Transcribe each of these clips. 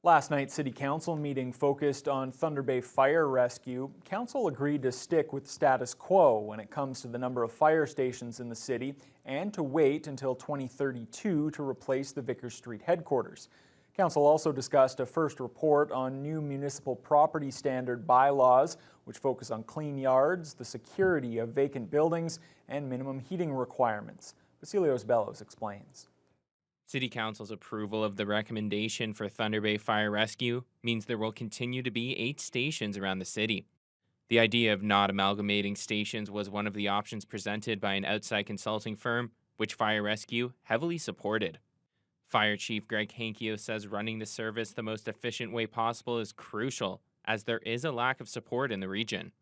Last night's City Council meeting focused on Thunder Bay Fire Rescue. Council agreed to stick with status quo when it comes to the number of fire stations in the city and to wait until 2032 to replace the Vickers Street headquarters. Council also discussed a first report on new municipal property standard bylaws, which focus on clean yards, the security of vacant buildings, and minimum heating requirements. Basilios Bellows explains. City Council's approval of the recommendation for Thunder Bay Fire Rescue means there will continue to be 8 stations around the city. The idea of not amalgamating stations was one of the options presented by an outside consulting firm, which Fire Rescue heavily supported. Fire Chief Greg Hankio says running the service the most efficient way possible is crucial, as there is a lack of support in the region.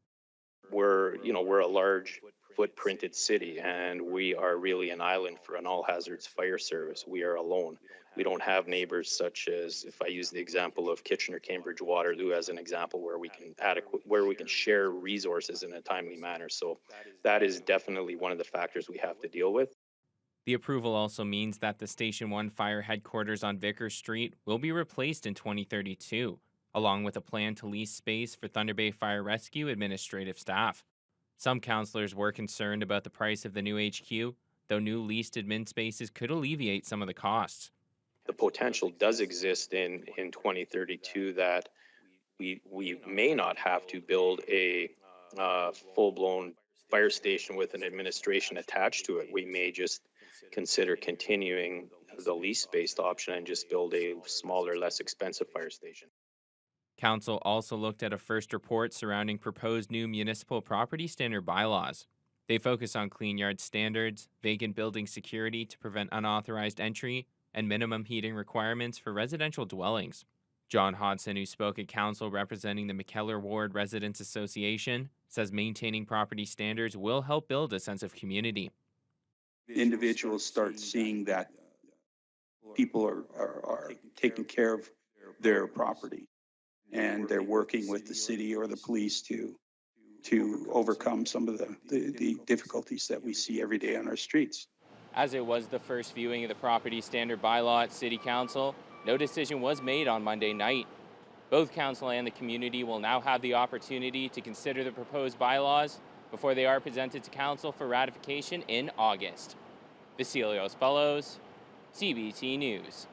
We're a large footprinted city, and we are really an island for an all hazards fire service. We are alone. We don't have neighbors such as, if I use the example of Kitchener, Cambridge, Waterloo as an example, where we can share resources in a timely manner. So that is definitely one of the factors we have to deal with. The approval also means that the Station 1 fire headquarters on Vickers Street will be replaced in 2032, along with a plan to lease space for Thunder Bay Fire Rescue administrative staff. Some councillors were concerned about the price of the new HQ, though new leased admin spaces could alleviate some of the costs. The potential does exist in 2032 that we may not have to build a full-blown fire station with an administration attached to it. We may just consider continuing the lease-based option and just build a smaller, less expensive fire station. Council also looked at a first report surrounding proposed new municipal property standard bylaws. They focus on clean yard standards, vacant building security to prevent unauthorized entry, and minimum heating requirements for residential dwellings. John Hodson, who spoke at council representing the McKellar Ward Residents Association, says maintaining property standards will help build a sense of community. Individuals start seeing that people are taking care of their property, and they're working with the city or the police to overcome some of the difficulties that we see every day on our streets. As it was the first viewing of the property standard bylaw at City Council, no decision was made on Monday night. Both council and the community will now have the opportunity to consider the proposed bylaws before they are presented to council for ratification in August. Basilios Bellows, TBT News.